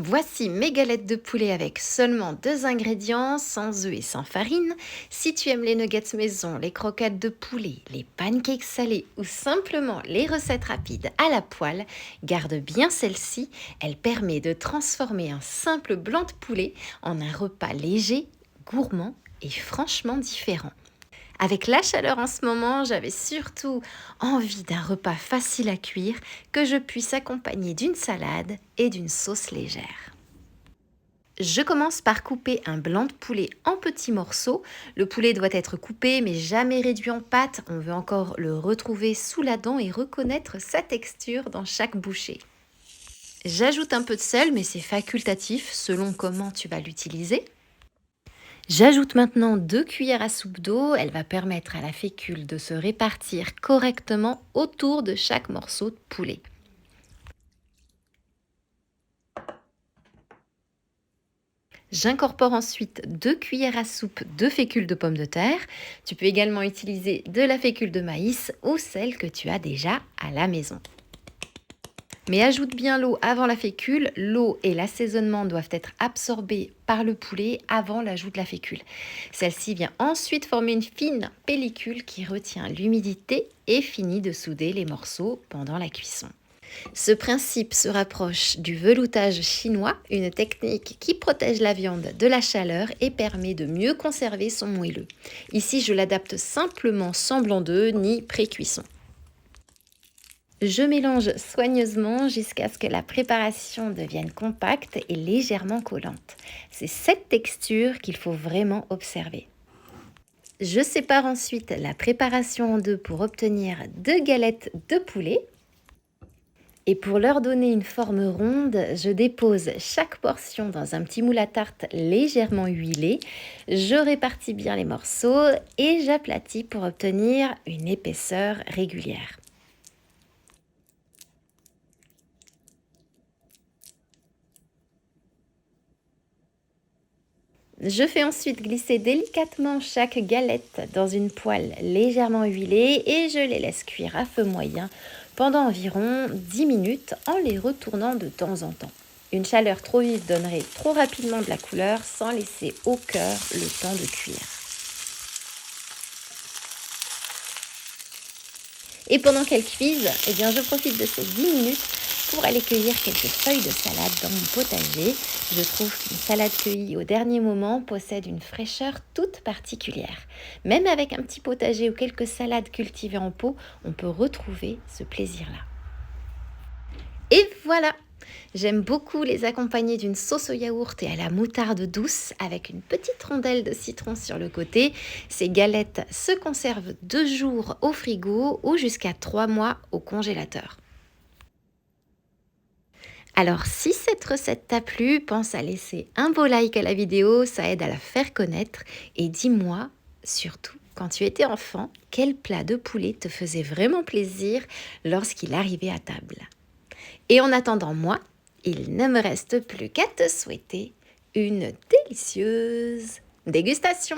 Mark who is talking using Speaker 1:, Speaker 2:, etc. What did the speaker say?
Speaker 1: Voici mes galettes de poulet avec seulement 2 ingrédients, sans œufs et sans farine. Si tu aimes les nuggets maison, les croquettes de poulet, les pancakes salés ou simplement les recettes rapides à la poêle, garde bien celle-ci. Elle permet de transformer un simple blanc de poulet en un repas léger, gourmand et franchement différent. Avec la chaleur en ce moment, j'avais surtout envie d'un repas facile à cuire que je puisse accompagner d'une salade et d'une sauce légère. Je commence par couper un blanc de poulet en petits morceaux. Le poulet doit être coupé mais jamais réduit en pâte. On veut encore le retrouver sous la dent et reconnaître sa texture dans chaque bouchée. J'ajoute un peu de sel mais c'est facultatif selon comment tu vas l'utiliser. J'ajoute maintenant 2 cuillères à soupe d'eau. Elle va permettre à la fécule de se répartir correctement autour de chaque morceau de poulet. J'incorpore ensuite 2 cuillères à soupe de fécule de pommes de terre. Tu peux également utiliser de la fécule de maïs ou celle que tu as déjà à la maison. Mais ajoute bien l'eau avant la fécule. L'eau et l'assaisonnement doivent être absorbés par le poulet avant l'ajout de la fécule. Celle-ci vient ensuite former une fine pellicule qui retient l'humidité et finit de souder les morceaux pendant la cuisson. Ce principe se rapproche du veloutage chinois, une technique qui protège la viande de la chaleur et permet de mieux conserver son moelleux. Ici, je l'adapte simplement sans blanc d'œuf ni pré-cuisson. Je mélange soigneusement jusqu'à ce que la préparation devienne compacte et légèrement collante. C'est cette texture qu'il faut vraiment observer. Je sépare ensuite la préparation en deux pour obtenir 2 galettes de poulet. Et pour leur donner une forme ronde, je dépose chaque portion dans un petit moule à tarte légèrement huilé. Je répartis bien les morceaux et j'aplatis pour obtenir une épaisseur régulière. Je fais ensuite glisser délicatement chaque galette dans une poêle légèrement huilée et je les laisse cuire à feu moyen pendant environ 10 minutes en les retournant de temps en temps. Une chaleur trop vive donnerait trop rapidement de la couleur sans laisser au cœur le temps de cuire. Et pendant qu'elles cuisent, je profite de ces 10 minutes pour aller cueillir quelques feuilles de salade dans mon potager. Je trouve qu'une salade cueillie au dernier moment possède une fraîcheur toute particulière. Même avec un petit potager ou quelques salades cultivées en pot, on peut retrouver ce plaisir-là. Et voilà! J'aime beaucoup les accompagner d'une sauce au yaourt et à la moutarde douce avec une petite rondelle de citron sur le côté. Ces galettes se conservent 2 jours au frigo ou jusqu'à 3 mois au congélateur. Alors, si cette recette t'a plu, pense à laisser un beau like à la vidéo, ça aide à la faire connaître. Et dis-moi, surtout, quand tu étais enfant, quel plat de poulet te faisait vraiment plaisir lorsqu'il arrivait à table? Et en attendant moi, il ne me reste plus qu'à te souhaiter une délicieuse dégustation.